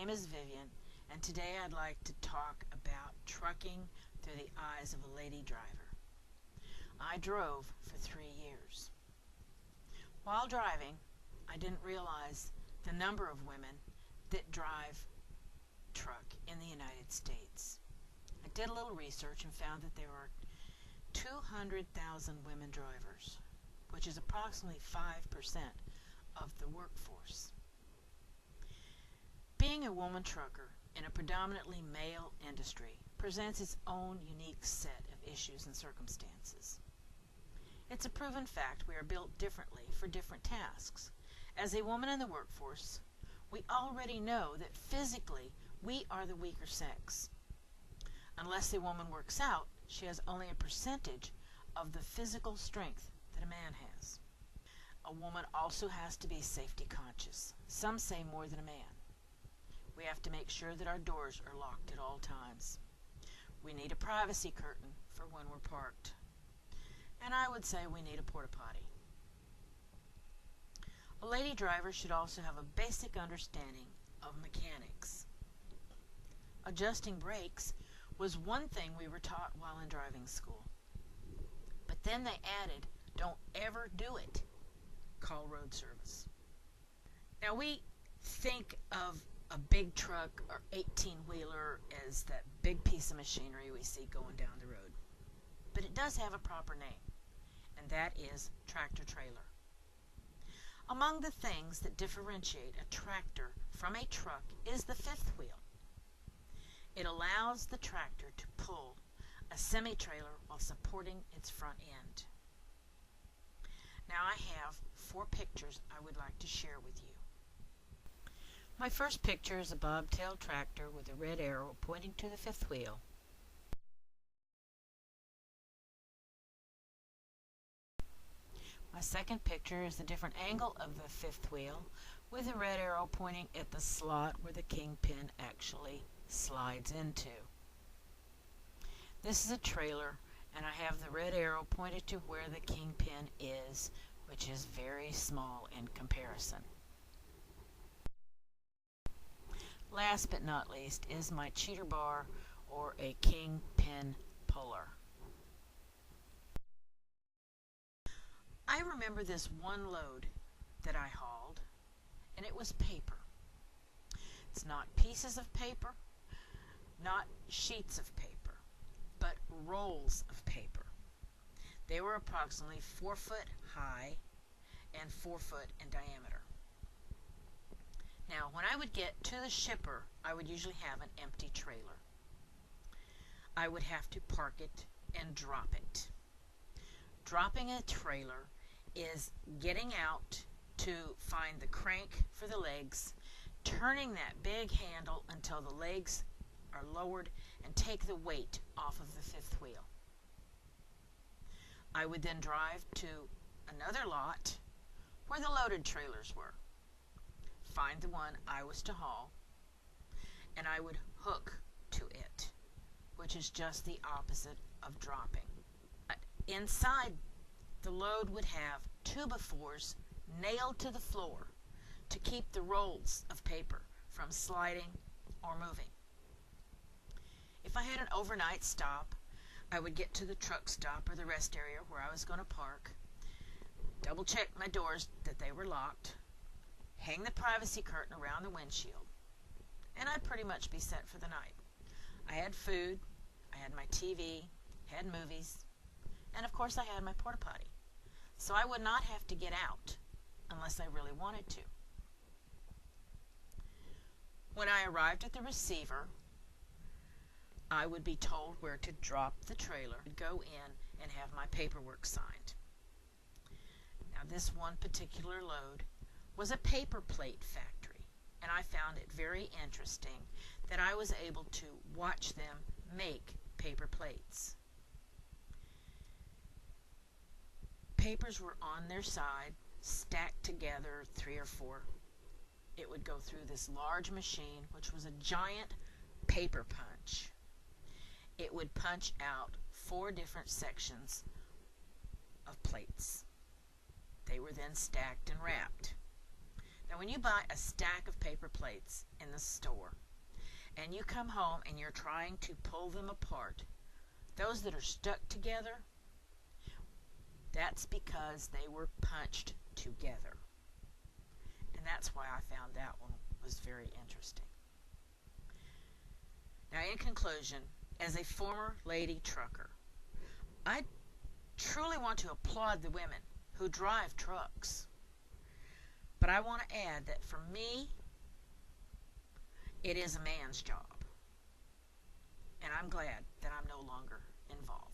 name is Vivian, and today I'd like to talk about trucking through the eyes of a lady driver. I drove for 3 years. While driving, I didn't realize the number of women that drive truck in the United States. I did a little research and found that there are 200,000 women drivers, which is approximately 5% of the workforce. Being a woman trucker in a predominantly male industry presents its own unique set of issues and circumstances. It's a proven fact we are built differently for different tasks. As a woman in the workforce, we already know that physically we are the weaker sex. Unless a woman works out, she has only a percentage of the physical strength that a man has. A woman also has to be safety conscious. Some say more than a man. We have to make sure that our doors are locked at all times. We need a privacy curtain for when we're parked. And I would say we need a porta potty. A lady driver should also have a basic understanding of mechanics. Adjusting brakes was one thing we were taught while in driving school. But then they added, don't ever do it. Call road service. Now we think of a big truck or 18-wheeler as that big piece of machinery we see going down the road. But it does have a proper name, and that is tractor-trailer. Among the things that differentiate a tractor from a truck is the fifth wheel. It allows the tractor to pull a semi-trailer while supporting its front end. Now I have 4 pictures I would like to share with you. My first picture is a bobtail tractor with a red arrow pointing to the fifth wheel. My second picture is the different angle of the fifth wheel with a red arrow pointing at the slot where the kingpin actually slides into. This is a trailer, and I have the red arrow pointed to where the kingpin is, which is very small in comparison. Last but not least is my cheater bar or a kingpin puller. I remember this one load that I hauled, and it was paper. It's not pieces of paper, not sheets of paper, but rolls of paper. They were approximately 4 foot high and 4 foot in diameter. Now, when I would get to the shipper, I would usually have an empty trailer. I would have to park it and drop it. Dropping a trailer is getting out to find the crank for the legs, turning that big handle until the legs are lowered and take the weight off of the fifth wheel. I would then drive to another lot where the loaded trailers were, find the one I was to haul, and I would hook to it, which is just the opposite of dropping. Inside, the load would have 2x4s nailed to the floor to keep the rolls of paper from sliding or moving. If I had an overnight stop, I would get to the truck stop or the rest area where I was going to park, double check my doors that they were locked, hang the privacy curtain around the windshield, and I'd pretty much be set for the night. I had food, I had my TV, had movies, and of course I had my porta potty. So I would not have to get out unless I really wanted to. When I arrived at the receiver, I would be told where to drop the trailer, go in, and have my paperwork signed. Now this one particular load was a paper plate factory, and I found it very interesting that I was able to watch them make paper plates. Papers were on their side, stacked together, 3 or 4. It would go through this large machine, which was a giant paper punch. It would punch out 4 different sections of plates. They were then stacked and wrapped. Now, when you buy a stack of paper plates in the store and you come home and you're trying to pull them apart, those that are stuck together, that's because they were punched together. And that's why I found that one was very interesting. Now, in conclusion, as a former lady trucker, I truly want to applaud the women who drive trucks. But I want to add that for me, it is a man's job. And I'm glad that I'm no longer involved.